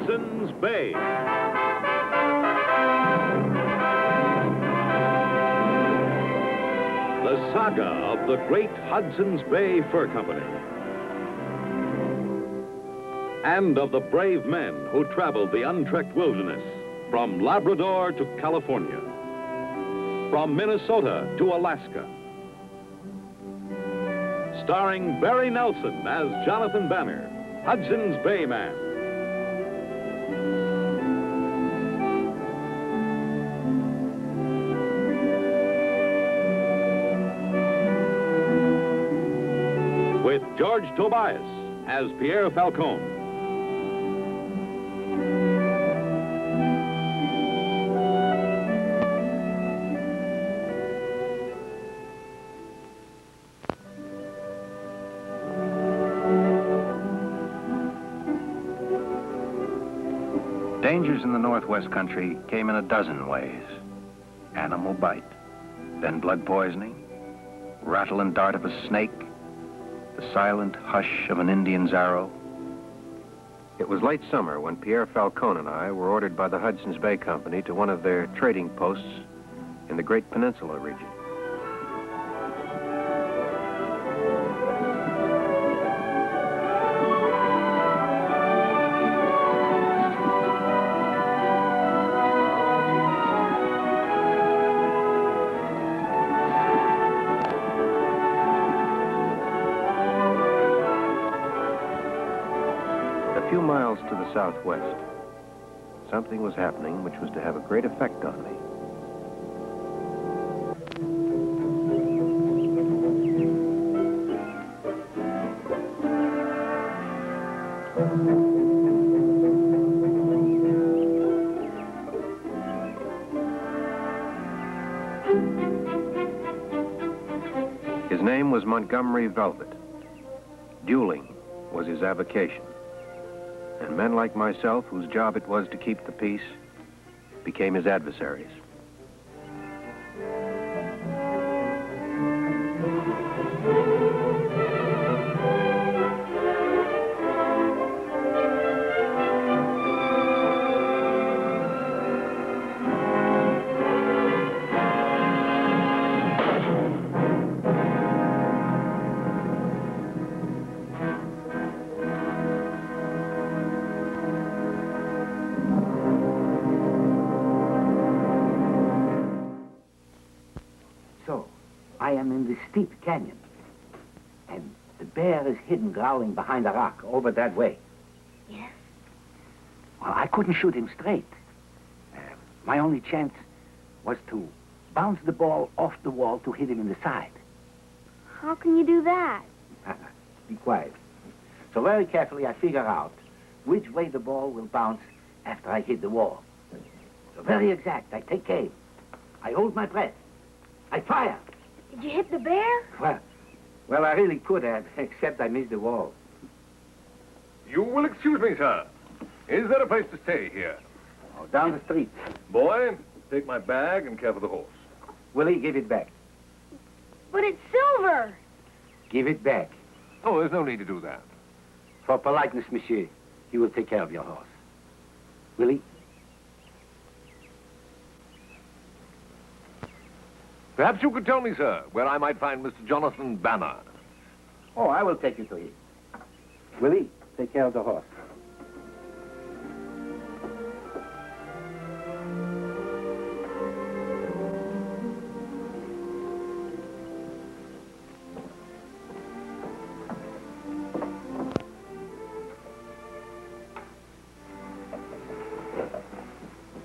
Hudson's Bay. The saga of the great Hudson's Bay Fur Company. And of the brave men who traveled the untrekked wilderness from Labrador to California, from Minnesota to Alaska. Starring Barry Nelson as Jonathan Banner, Hudson's Bay Man. With George Tobias as Pierre Falcone. Dangers in the Northwest country came in a dozen ways. Animal bite, then blood poisoning, rattle and dart of a snake, the silent hush of an Indian's arrow. It was late summer when Pierre Falcone and I were ordered by the Hudson's Bay Company to one of their trading posts in the Great Peninsula region. A few miles to the southwest, something was happening which was to have a great effect on me. His name was Montgomery Velvet. Dueling was his avocation. And men like myself, whose job it was to keep the peace, became his adversaries. I am in the steep canyon, and the bear is hidden growling behind a rock over that way. Yes? Well, I couldn't shoot him straight. My only chance was to bounce the ball off the wall to hit him in the side. How can you do that? Be quiet. So very carefully I figure out which way the ball will bounce after I hit the wall. So very exact. I take aim. I hold my breath. I fire. Did you hit the bear? Well, I really could have, except I missed the wall. You will excuse me, sir. Is there a place to stay here? Oh, down the street. Boy, take my bag and care for the horse. Willie, give it back. But it's silver. Give it back. Oh, there's no need to do that. For politeness, monsieur, you will take care of your horse. Willie? Perhaps you could tell me, sir, where I might find Mr. Jonathan Banner. Oh, I will take you to him. Willie, take care of the horse.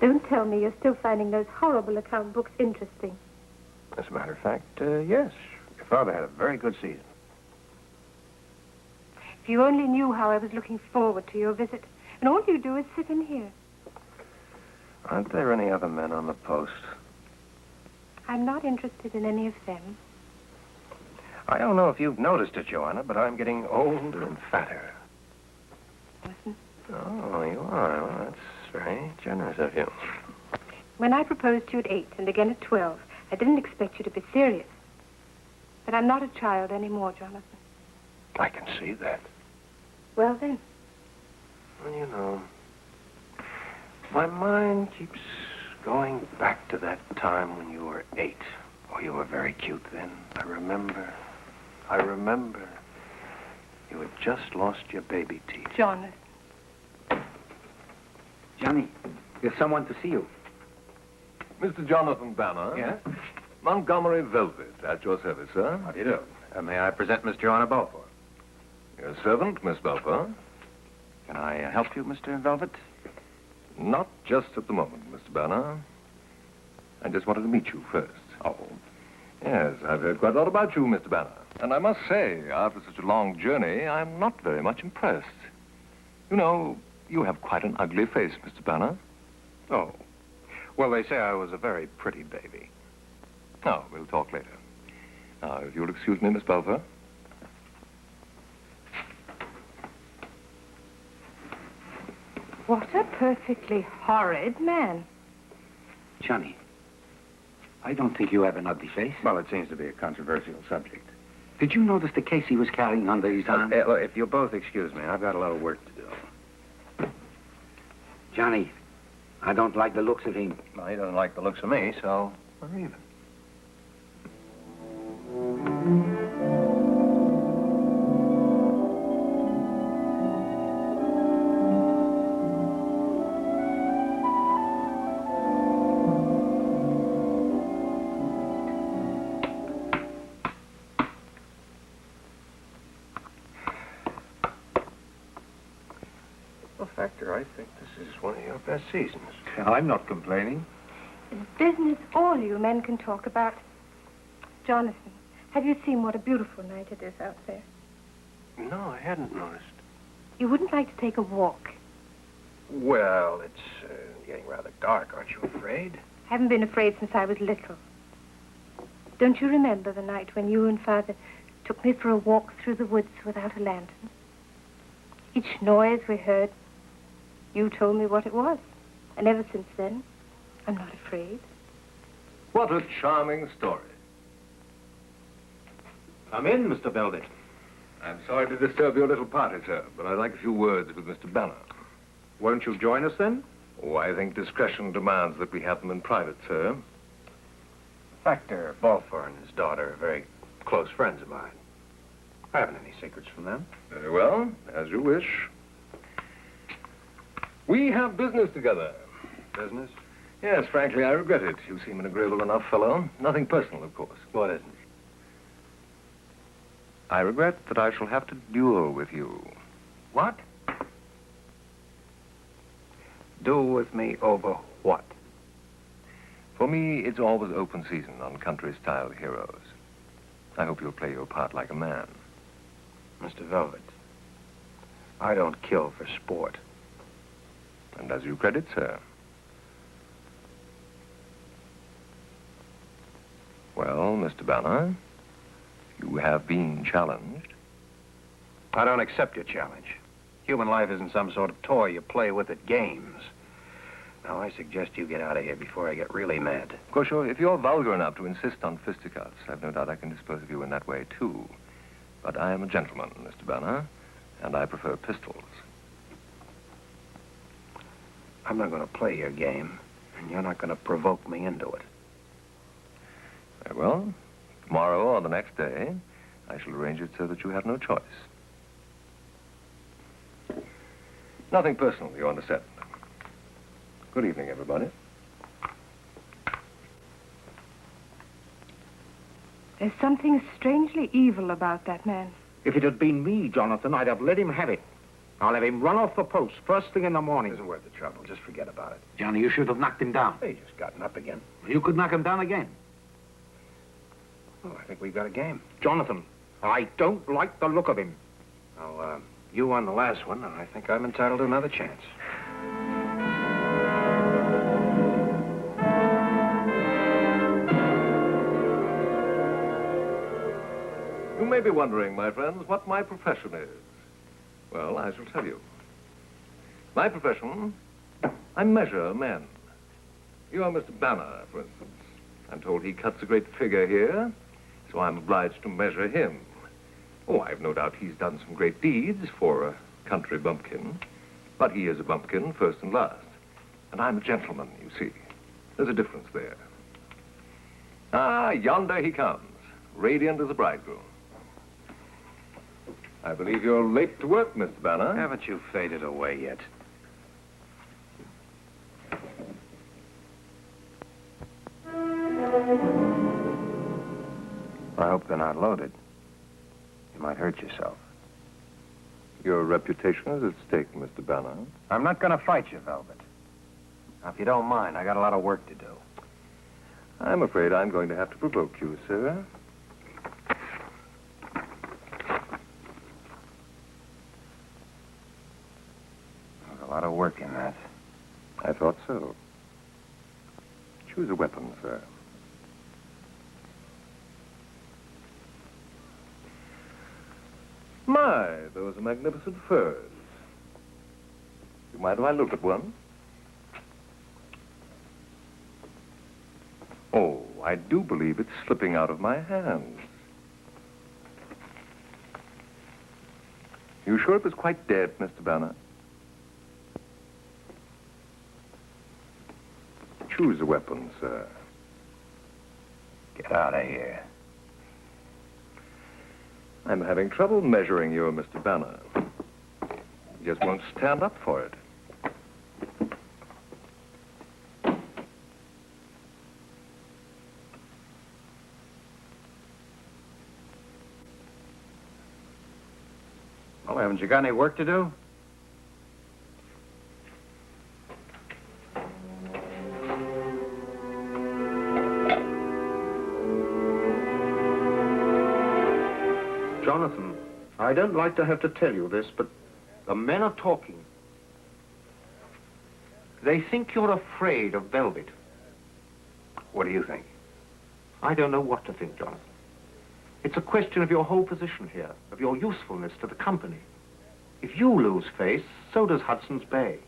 Don't tell me you're still finding those horrible account books interesting. As a matter of fact, yes. Your father had a very good season. If you only knew how I was looking forward to your visit, and all you do is sit in here. Aren't there any other men on the post? I'm not interested in any of them. I don't know if you've noticed it, Joanna, but I'm getting older and fatter. Listen, Oh, you are. Well, that's very generous of you. when I proposed to you at 8 and again at 12, I didn't expect you to be serious. But I'm not a child anymore, Jonathan. I can see that. Well, then. Well, you know, My mind keeps going back to that time when you were 8. Oh, you were very cute then. I remember. You had just lost your baby teeth. Jonathan. Johnny, there's someone to see you. Mr. Jonathan Banner. Yes? Montgomery Velvet, at your service, sir. How do you do? May I present Miss Joanna Balfour? Your servant, Miss Balfour. Can I help you, Mr. Velvet? Not just at the moment, Mr. Banner. I just wanted to meet you first. Oh. Yes, I've heard quite a lot about you, Mr. Banner. And I must say, after such a long journey, I'm not very much impressed. You know, you have quite an ugly face, Mr. Banner. Oh. Well, they say I was a very pretty baby. Oh, we'll talk later. Now, if you'll excuse me, Miss Balfour. What a perfectly horrid man. Johnny, I don't think you have an ugly face. Well, it seems to be a controversial subject. Did you notice the case he was carrying under his arm? Look, if you'll both excuse me, I've got a little work to do. Johnny, I don't like the looks of him. Well, he doesn't like the looks of me, so we're even. Well, Factor, I think this is one of your best seasons. I'm not complaining. It's business all you men can talk about. Jonathan, have you seen what a beautiful night it is out there? No, I hadn't noticed. You wouldn't like to take a walk? Well, it's getting rather dark, aren't you afraid? Haven't been afraid since I was little. Don't you remember the night when you and Father took me for a walk through the woods without a lantern? Each noise we heard, you told me what it was. And ever since then, I'm not afraid. What a charming story. Come in, Mr. Velvet. I'm sorry to disturb your little party, sir, but I'd like a few words with Mr. Banner. Won't you join us then? Oh, I think discretion demands that we have them in private, sir. Factor Balfour and his daughter are very close friends of mine. I haven't any secrets from them. Very well, as you wish. We have business together. Business? Yes, frankly, I regret it. You seem an agreeable enough fellow. Nothing personal, of course. What isn't? I regret that I shall have to duel with you. What? Duel with me over what? For me, it's always open season on country-style heroes. I hope you'll play your part like a man. Mr. Velvet, I don't kill for sport. And as you credit, sir. Well, Mr. Banner, you have been challenged. I don't accept your challenge. Human life isn't some sort of toy you play with at games. Now, I suggest you get out of here before I get really mad. Of course, if you're vulgar enough to insist on fisticuffs, I've no doubt I can dispose of you in that way, too. But I am a gentleman, Mr. Banner, and I prefer pistols. I'm not going to play your game, and you're not going to provoke me into it. Very well. Tomorrow or the next day, I shall arrange it so that you have no choice. Nothing personal, you understand. Good evening, everybody. There's something strangely evil about that man. If it had been me, Jonathan, I'd have let him have it. I'll have him run off the post first thing in the morning. It isn't worth the trouble. Just forget about it. Johnny, you should have knocked him down. Hey, just gotten up again. You could knock him down again. Oh, I think we've got a game. Jonathan, I don't like the look of him. Well, you won the last one, and I think I'm entitled to another chance. You may be wondering, my friends, what my profession is. Well, I shall tell you. My profession, I measure men. You are Mr. Banner, for instance. I'm told he cuts a great figure here, so I'm obliged to measure him. Oh, I've no doubt he's done some great deeds for a country bumpkin, but he is a bumpkin first and last. And I'm a gentleman, you see. There's a difference there. Ah, yonder he comes, radiant as a bridegroom. I believe you're late to work, Mr. Banner. Haven't you faded away yet? I hope they're not loaded. You might hurt yourself. Your reputation is at stake, Mr. Banner. I'm not going to fight you, Velvet. Now, if you don't mind, I got a lot of work to do. I'm afraid I'm going to have to provoke you, sir. There's a lot of work in that. I thought so. Choose a weapon, sir. My, those are magnificent furs. You mind if I look at one? Oh, I do believe it's slipping out of my hands. You sure it was quite dead, Mr. Banner? Choose a weapon, sir. Get out of here. I'm having trouble measuring you, Mr. Banner. You just won't stand up for it. Well, haven't you got any work to do? Jonathan, I don't like to have to tell you this, but the men are talking. They think you're afraid of Velvet. What do you think? I don't know what to think, Jonathan. It's a question of your whole position here, of your usefulness to the company. If you lose face, so does Hudson's Bay.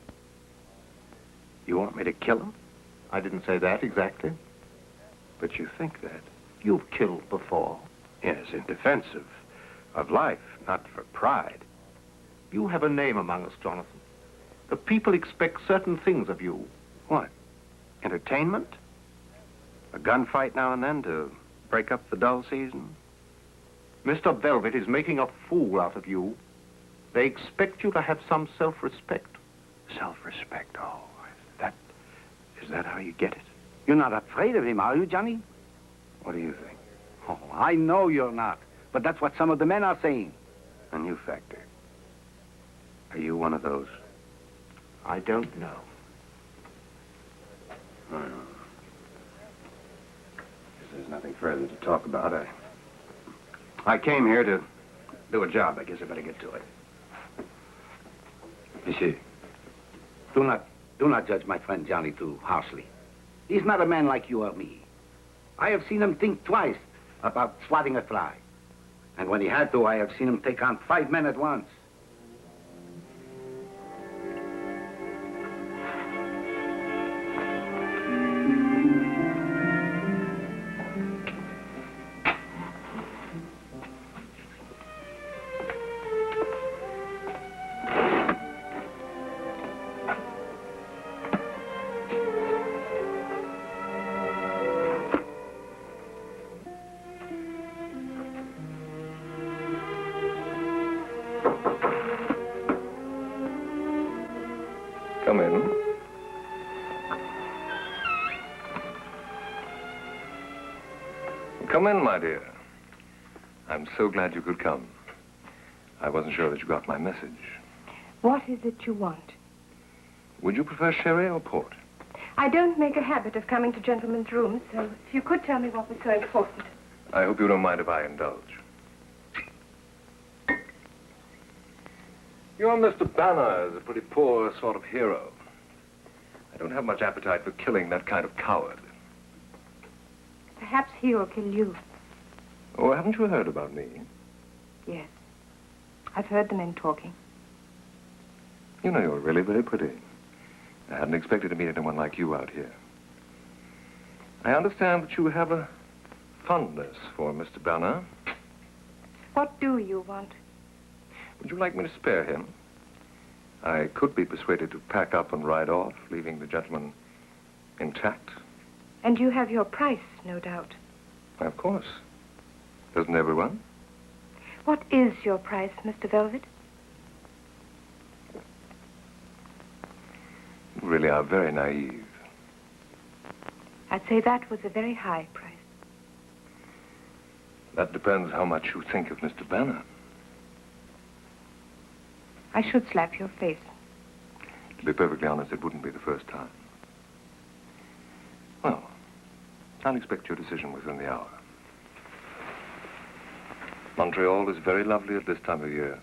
You want me to kill him? I didn't say that exactly. But you think that. You've killed before. Yes, in defense of life, not for pride. You have a name among us, Jonathan. The people expect certain things of you. What? Entertainment? A gunfight now and then to break up the dull season? Mr. Velvet is making a fool out of you. They expect you to have some self-respect. Self-respect, oh. Is that how you get it? You're not afraid of him, are you, Johnny? What do you think? Oh, I know you're not. But that's what some of the men are saying. And you, Factor. Are you one of those? I don't know. Well, guess there's nothing further to talk about. I came here to do a job. I guess I better get to it. Monsieur, do not judge my friend Johnny too harshly. He's not a man like you or me. I have seen him think twice about swatting a fly. And when he had to, I have seen him take on 5 men at once. Come in. Come in, my dear. I'm so glad you could come. I wasn't sure that you got my message. What is it you want? Would you prefer sherry or port? I don't make a habit of coming to gentlemen's rooms, so if you could tell me what was so important. I hope you don't mind if I indulge. Your Mr. Banner is a pretty poor sort of hero. I don't have much appetite for killing that kind of coward. Perhaps he will kill you. Oh, haven't you heard about me? Yes. I've heard the men talking. You know, you're really very pretty. I hadn't expected to meet anyone like you out here. I understand that you have a fondness for Mr. Banner. What do you want? Would you like me to spare him? I could be persuaded to pack up and ride off, leaving the gentleman intact. And you have your price, no doubt. Why, of course. Doesn't everyone? What is your price, Mr. Velvet? You really are very naive. I'd say that was a very high price. That depends how much you think of Mr. Banner. I should slap your face. To be perfectly honest, it wouldn't be the first time. Well, I'll expect your decision within the hour. Montreal is very lovely at this time of year.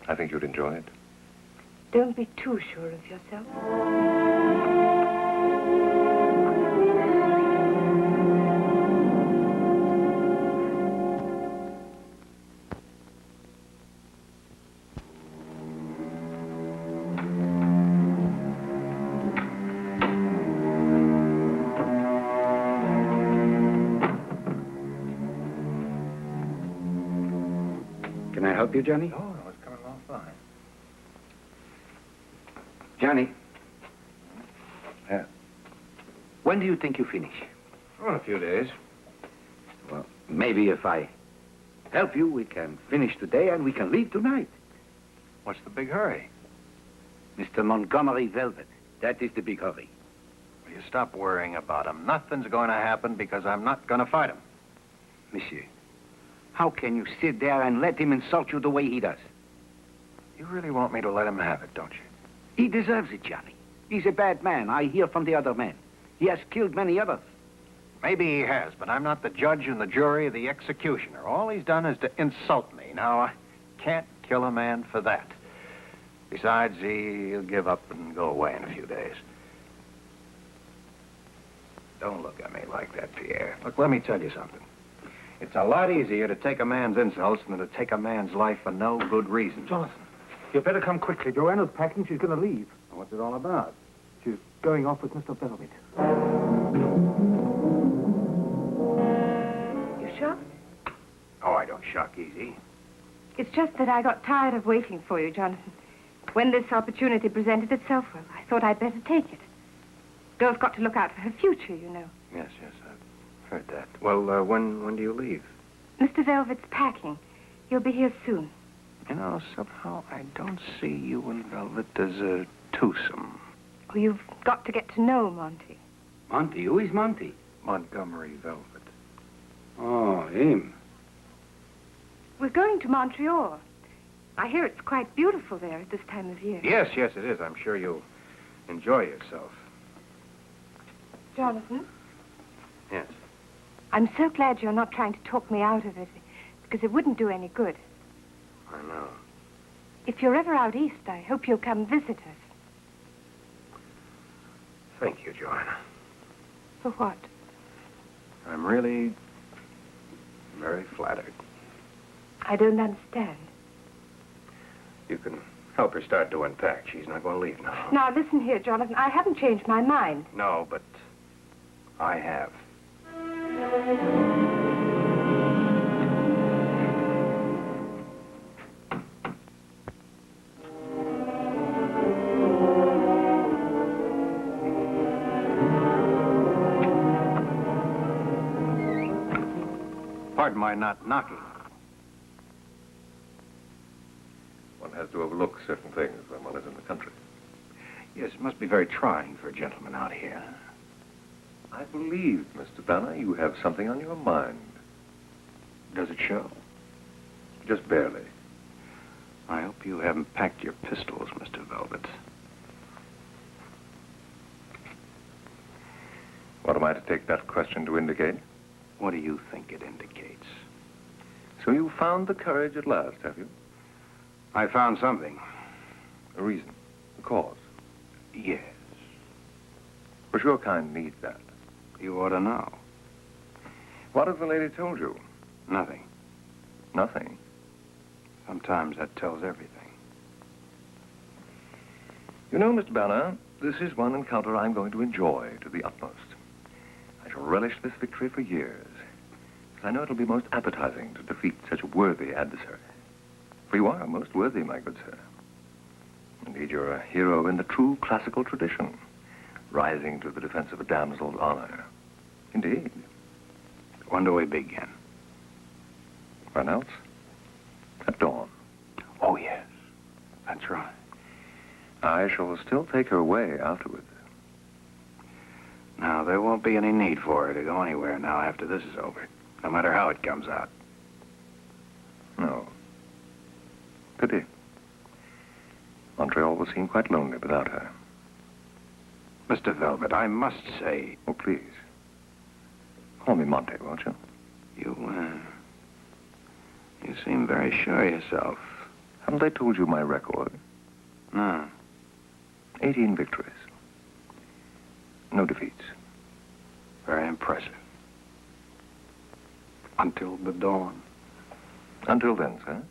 I think you'd enjoy it. Don't be too sure of yourself. Can I help you, Johnny? Oh, no, it's coming along fine. Johnny, Yeah. when do you think you finish? Oh, in a few days. Well, maybe if I help you, we can finish today and we can leave tonight. What's the big hurry? Mr. Montgomery Velvet, that is the big hurry. Will you stop worrying about him? Nothing's going to happen because I'm not going to fight him. Monsieur, how can you sit there and let him insult you the way he does? You really want me to let him have it, don't you? He deserves it, Johnny. He's a bad man. I hear from the other men. He has killed many others. Maybe he has, but I'm not the judge and the jury or the executioner. All he's done is to insult me. Now, I can't kill a man for that. Besides, he'll give up and go away in a few days. Don't look at me like that, Pierre. Look, let me tell you something. It's a lot easier to take a man's insults than to take a man's life for no good reason. Jonathan, you better come quickly. Joanna's packing. She's going to leave. What's it all about? She's going off with Mr. Velvet. You sure? Oh, I don't shock easy. It's just that I got tired of waiting for you, Jonathan. When this opportunity presented itself, well, I thought I'd better take it. Girl's got to look out for her future, you know. Yes, I've heard that. Well, when do you leave? Mr. Velvet's packing. He'll be here soon. You know, somehow I don't see you and Velvet as a twosome. Oh, you've got to get to know Monty. Monty? Who is Monty? Montgomery Velvet. Oh, him. We're going to Montreal. I hear it's quite beautiful there at this time of year. Yes, it is. I'm sure you'll enjoy yourself. Jonathan, Yes. I'm so glad you're not trying to talk me out of it, because it wouldn't do any good. I know. If you're ever out east, I hope you'll come visit us. Thank you, Joanna. For what? I'm really very flattered. I don't understand. You can help her start to unpack. She's not going to leave now. Now, listen here, Jonathan. I haven't changed my mind. No, but I have. Pardon my not knocking. One has to overlook certain things when one is in the country. Yes, it must be very trying for a gentleman out here. I believe, Mr. Banner, you have something on your mind. Does it show? Just barely. I hope you haven't packed your pistols, Mr. Velvet. What am I to take that question to indicate? What do you think it indicates? So you found the courage at last, have you? I found something. A reason, a cause. Yes. But your kind needs that. You ought to know. What has the lady told you? Nothing. Nothing. Sometimes that tells everything. You know, Mr. Banner, this is one encounter I'm going to enjoy to the utmost. I shall relish this victory for years, because I know it'll be most appetizing to defeat such a worthy adversary. For you are most worthy, my good sir. And you're a hero in the true classical tradition, rising to the defense of a damsel's honor. Indeed. When do we begin? When else? At dawn. Oh, yes. That's right. I shall still take her away afterwards. Now, there won't be any need for her to go anywhere now after this is over, no matter how it comes out. No. Pity. Montreal will seem quite lonely without her. Mr. Velvet, I must say... Oh, please. Call me Monte, won't you? You seem very sure of yourself. Haven't I told you my record? No. 18 victories. No defeats. Very impressive. Until the dawn. Until then, sir.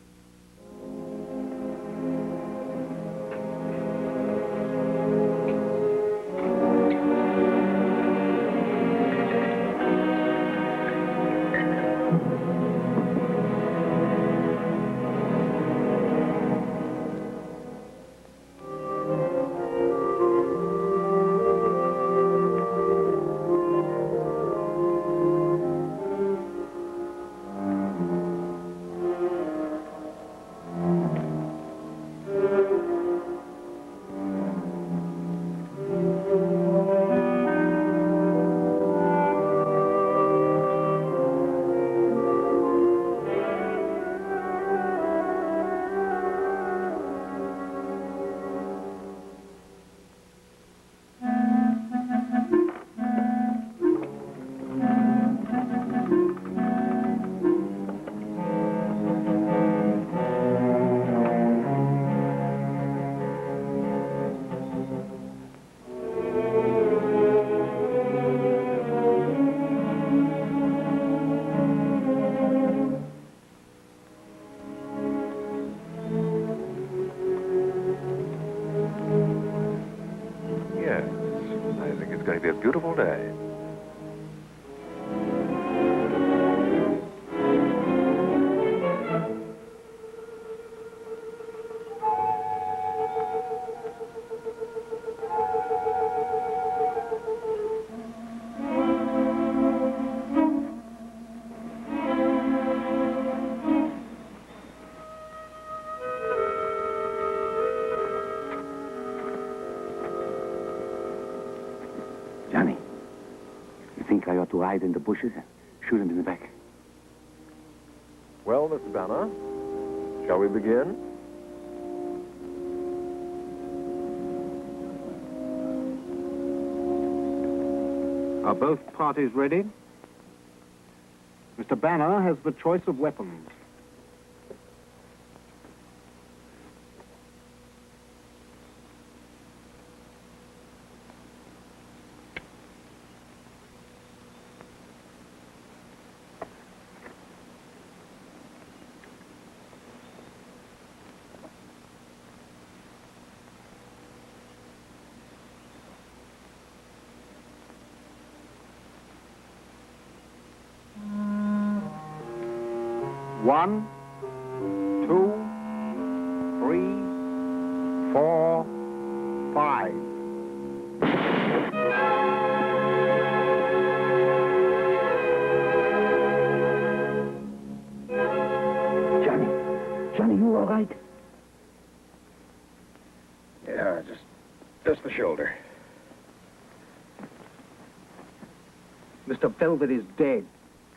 It's going to be a beautiful day. Johnny, you think I ought to hide in the bushes and shoot him in the back? Well, Mr. Banner, shall we begin? Are both parties ready? Mr. Banner has the choice of weapons. One, 2, 3, 4, 5. Johnny, you all right? Yeah, just the shoulder. Mr. Velvet is dead.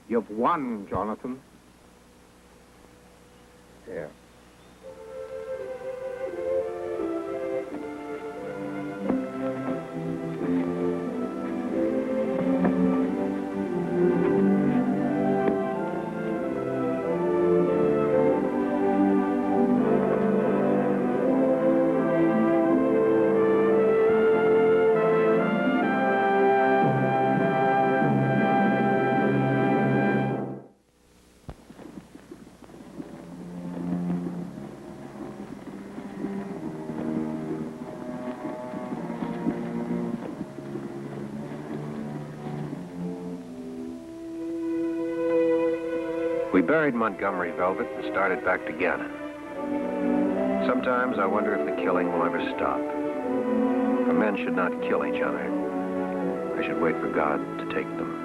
You've won, Jonathan. Yeah. We buried Montgomery Velvet and started back to Ghana. Sometimes I wonder if the killing will ever stop. For men should not kill each other. They should wait for God to take them.